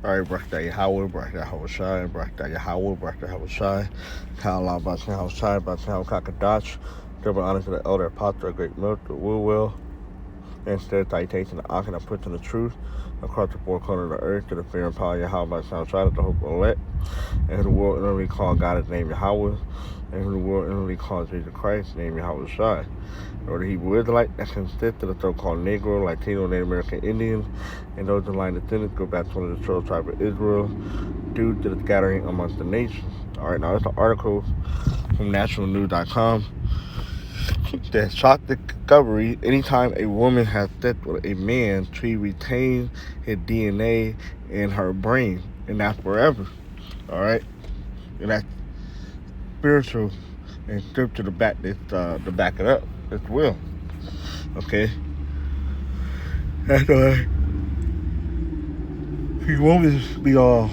All right, Brakta Yahweh, Brakta Hawashai, Brakta Yahweh, Brakta Hawashai, Kala Batin Hawashai, Batin Hawkakadash, double honor to the elder apostle, great milk, the will, and instead citation the Ankh and put in the truth across the four corners of the earth to the fear and power of Yahweh by Hawashai, the hope of elect, and who the world inwardly call God his name Yahweh, and who the world inwardly calls Jesus Christ, name Yahweh Shai. Or the Hebrew Israelite that consist of the so-called Negro, Latino, Native American Indians, and those in line descendants go back to the 12 tribe of Israel due to the scattering amongst the nations. All right, now it's an article from nationalnews.com that shocked the discovery anytime a woman has sex with a man, she retains his DNA in her brain, and that's forever. All right, and that's spiritual and scripture to back it up as well. Okay, that's why these women be all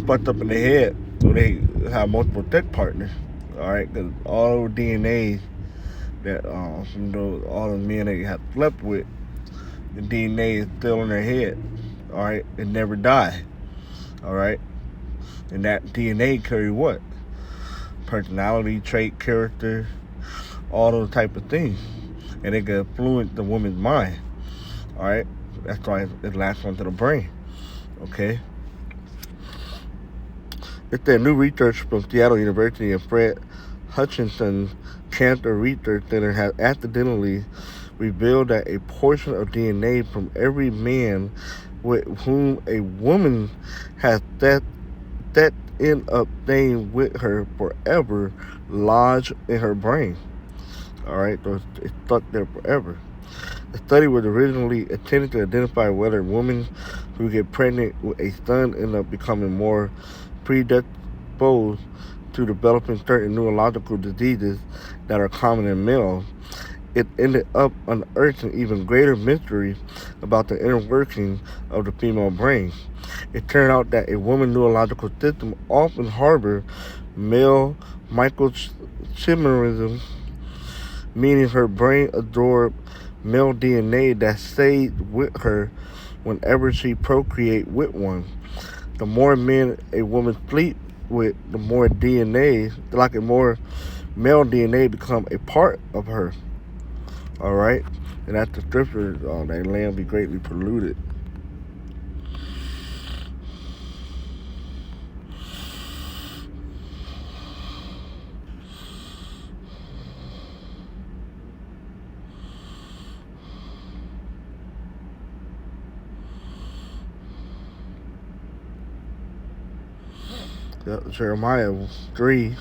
fucked up in the head when they have multiple sex partners. All right, because all the DNA that all the men they have slept with, the DNA is still in their head. All right, it never died. All right, and that DNA carry what? Personality, trait, character, all those type of things, and it can influence the woman's mind. All right, that's why it latches onto the brain. Okay. It's that new research from Seattle University and Fred Hutchinson Cancer Research Center has accidentally revealed that a portion of DNA from every man with whom a woman has that end up staying with her forever lodged in her brain. All right, so it's stuck there forever. The study was originally intended to identify whether women who get pregnant with a son end up becoming more predisposed to developing certain neurological diseases that are common in males. It ended up unearthing even greater mystery about the inner working of the female brain. It turned out that a woman's neurological system often harbors male microchimerism, meaning her brain absorbs male DNA that stays with her whenever she procreates with one. The more men a woman sleeps with, the more DNA, like a more male DNA, become a part of her. All right, and that's the scripture. That land be greatly polluted. Jeremiah 3:1.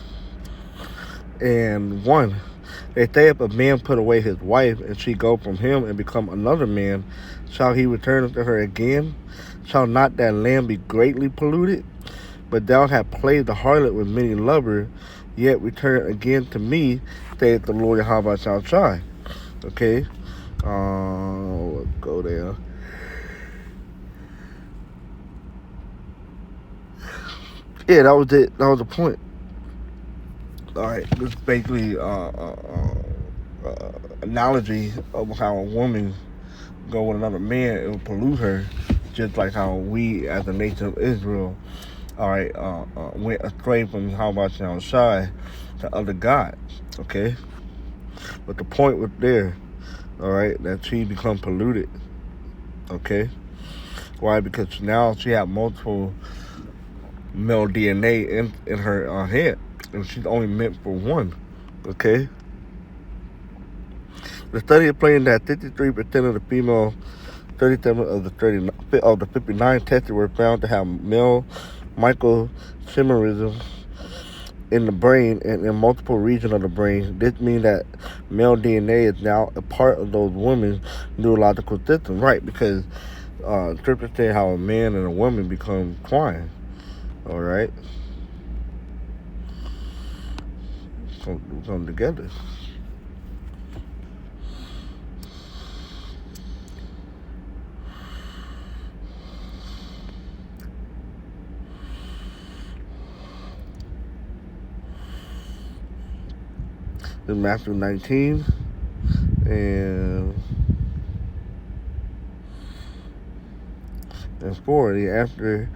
They say if a man put away his wife, and she go from him and become another man, shall he return unto her again? Shall not that land be greatly polluted? But thou hast played the harlot with many lovers, yet return again to me, saith the Lord Yahweh shall try. Okay? Let's go there. Yeah, that was it. That was the point. All right, this is basically analogy of how a woman go with another man, it will pollute her, just like how we, as the nation of Israel, all right, went astray from Yahweh Shai to other gods. Okay, but the point was there. All right, that she become polluted. Okay, why? Because now she have multiple male DNA in her head, and she's only meant for one. Okay. The study explained that 53% of the female, 37 of the 59 tested were found to have male microchimerism in the brain and in multiple regions of the brain. This means that male DNA is now a part of those women's neurological system, right? Because scripture say how a man and a woman become twined. All right, come together. In Matthew 19 and And 4, he answered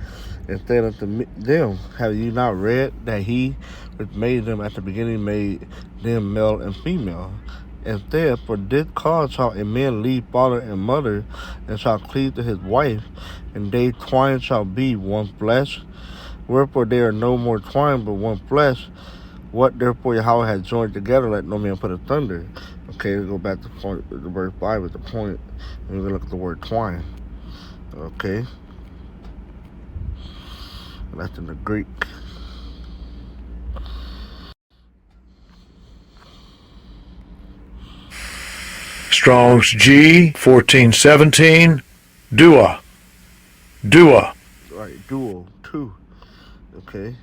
and said unto them, have you not read that he which made them at the beginning made them male and female? And said, for this cause shall a man leave father and mother, and shall cleave to his wife, and they twine shall be one flesh. Wherefore they are no more twine, but one flesh. What therefore Yahweh has joined together, let no man put asunder. Okay, let's go back to the verse 5 is the point. And we're going to look at the word twine. Okay. That's in the Greek. Strong's G 1417. Dua. Right, dual, 2. Okay.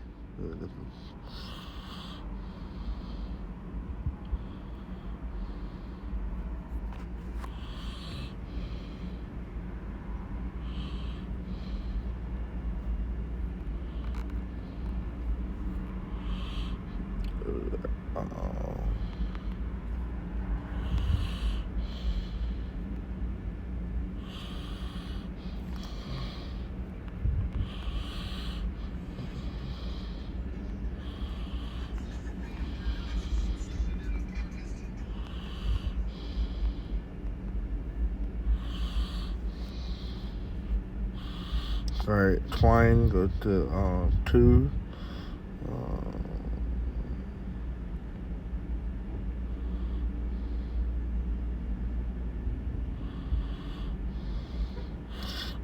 All right, twine, go to 2.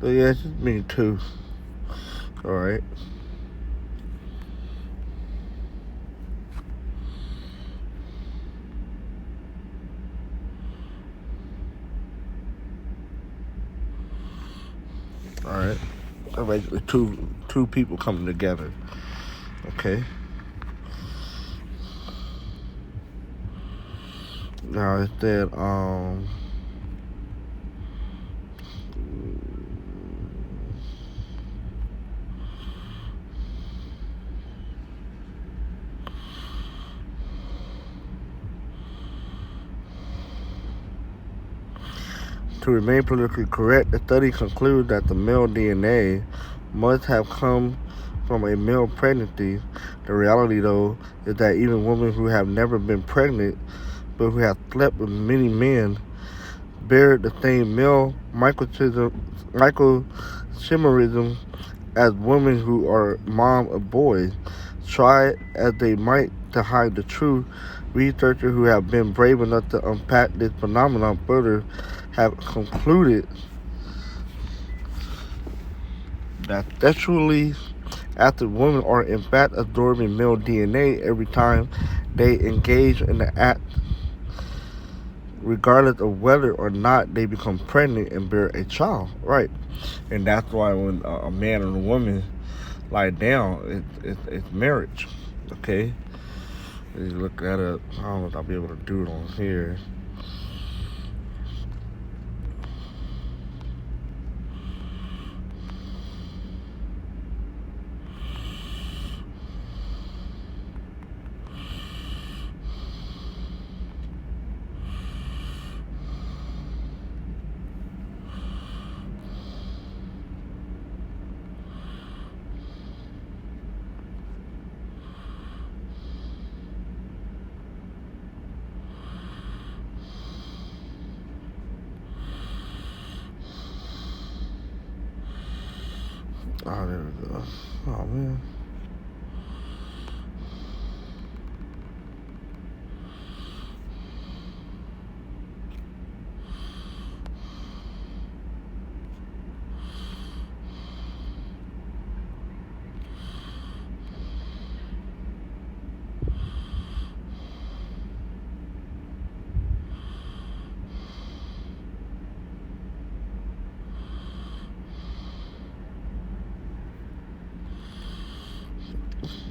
So yeah, it's just mean 2. All right. All right. So basically, two people coming together. Okay. Now it said to remain politically correct, the study concludes that the male DNA must have come from a male pregnancy. The reality, though, is that even women who have never been pregnant but who have slept with many men bear the same male microchimerism as women who are mom of boys. Try as they might to hide the truth, researchers who have been brave enough to unpack this phenomenon further have concluded that sexually active women are in fact absorbing male DNA every time they engage in the act, regardless of whether or not they become pregnant and bear a child. Right. And that's why when a man and a woman lie down, it's marriage. Okay. You look that up. I don't know if I'll be able to do it on here. Oh, there we go. Oh, man.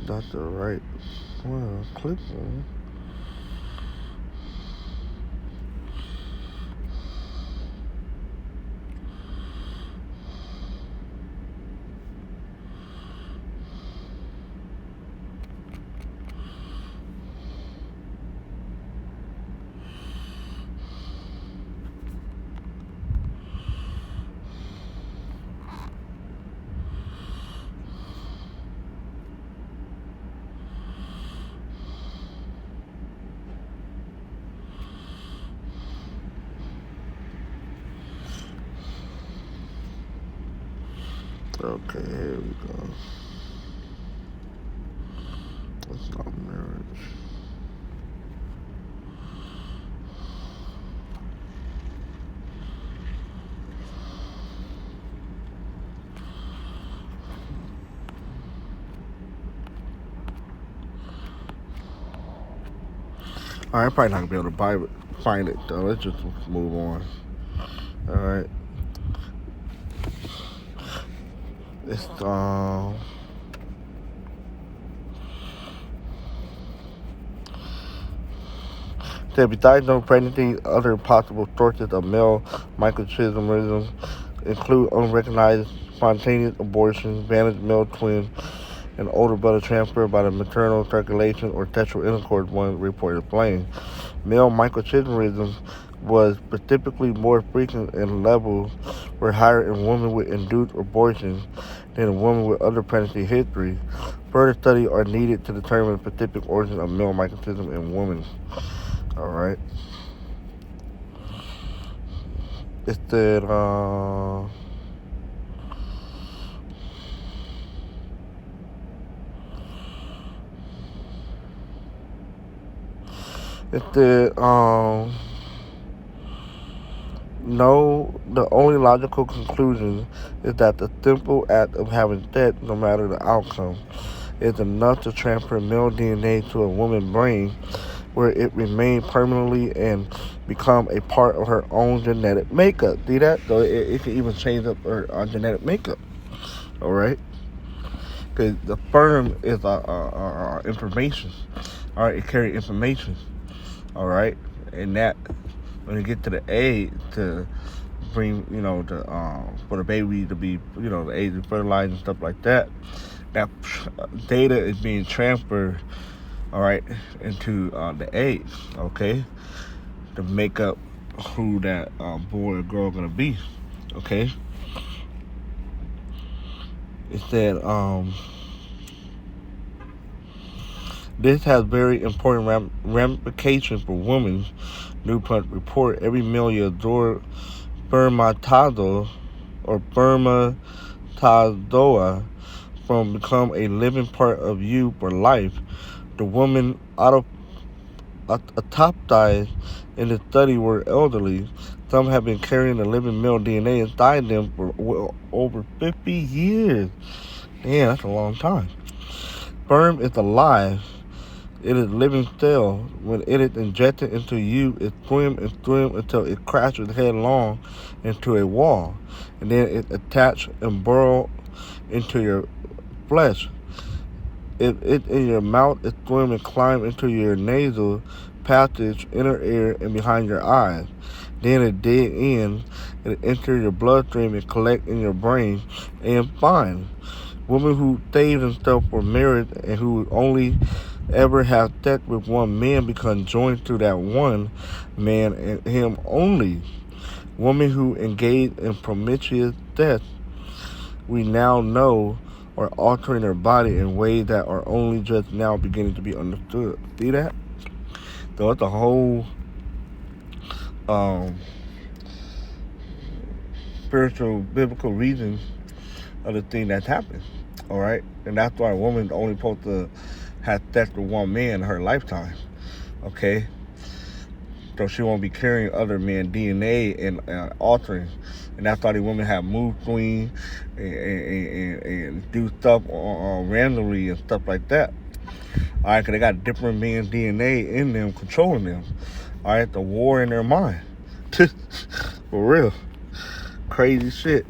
That's the right clip on. Okay, here we go. That's not marriage. Alright, probably not gonna be able to find it though. Let's just move on. Alright. It's besides no pregnancy, other possible sources of male microchimerism include unrecognized spontaneous abortion, vanished male twins, and older brother transfer by the maternal circulation or sexual intercourse, one reported plain. Male microchimerism was specifically more frequent and levels were higher in women with induced abortions than in women with other pregnancy history. Further studies are needed to determine the specific origin of male microchimerism in women. All right. It said, no, the only logical conclusion is that the simple act of having sex, no matter the outcome, is enough to transfer male DNA to a woman's brain where it remains permanently and become a part of her own genetic makeup. See that? So it can even change up her genetic makeup. All right? Because the sperm is information. All right? It carries information. All right? And that, when you get to the egg to bring, for the baby to be, the egg to fertilize and stuff like that, that data is being transferred, all right, into the egg, okay, to make up who that boy or girl gonna be, okay. It said, this has very important ramifications for women. Newport report every male you adore spermatozoa or spermatozoa from become a living part of you for life. The woman autopsied in the study were elderly. Some have been carrying the living male DNA inside them for over 50 years. Damn, that's a long time. Sperm is alive. It is living still. When it is injected into you, it swims and swims until it crashes headlong into a wall. And then it attaches and burrows into your flesh. If it's in your mouth, it swims and climbs into your nasal passage, inner ear, and behind your eyes. Then at dead end, it enters your bloodstream and collects in your brain and spine. Women who save themselves for marriage and who only ever have sex with one man become joined to that one man and him only. Women who engage in promiscuous sex, we now know, are altering their body in ways that are only just now beginning to be understood. See that? So it's a whole spiritual, biblical reason of the thing that's happened. All right? And that's why a woman's only supposed to have sex with one man in her lifetime. Okay? So she won't be carrying other men's DNA and altering. And that's why the women have mood swings and do stuff randomly and stuff like that. All right, because they got different men's DNA in them, controlling them. All right, the war in their mind. For real. Crazy shit.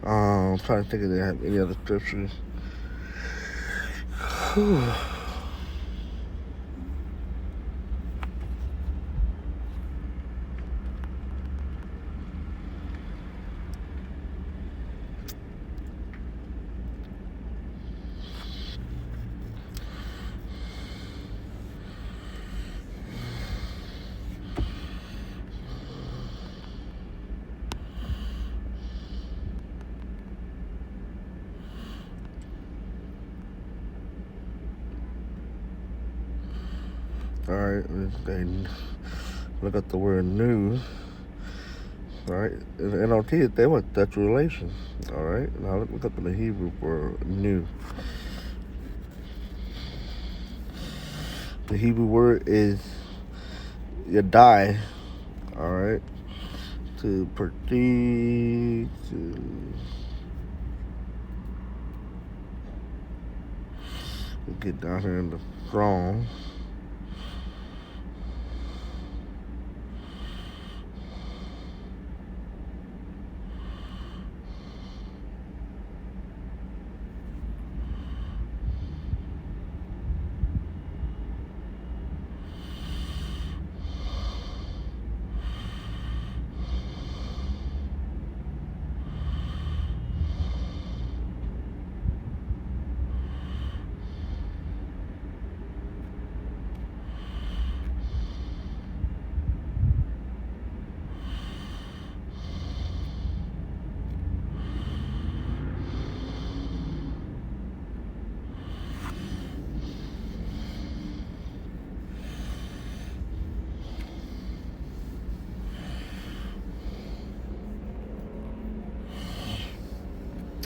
I'm trying to think if they have any other scriptures. Whew. All right, let's look at the word news. All right, in the NLT, they were sexual relations. All right, now let's look up the Hebrew for new. The Hebrew word is yadai. All right, to proceed to get down here in the throne.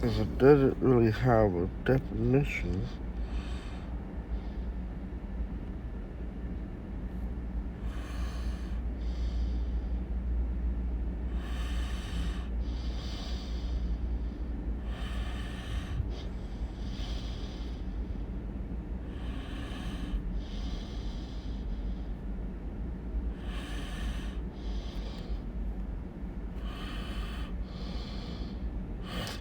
It doesn't really have a definition.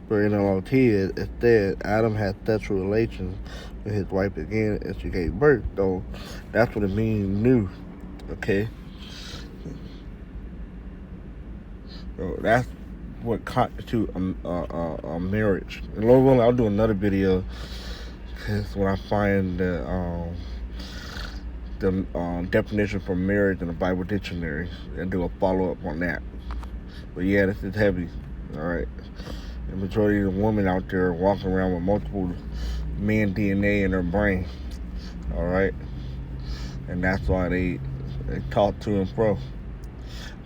But in NLT, it said Adam had sexual relations with his wife again and she gave birth. So that's what it means new. Okay? So that's what constitutes a marriage. And Lord willing, I'll do another video because when I find the definition for marriage in the Bible dictionary and do a follow-up on that. But yeah, this is heavy. All right. The majority of the women out there walking around with multiple men DNA in their brain. All right. And that's why they talk to and fro.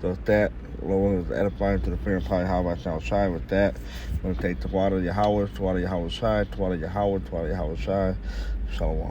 So with that, Lord is edifying to the fear and probably how I shall shine. With that, I'm going to take Tawada Yahweh, Tawada Yahweh Shai, Tawada Yahweh, Tawada Yahweh Shai. Shalom.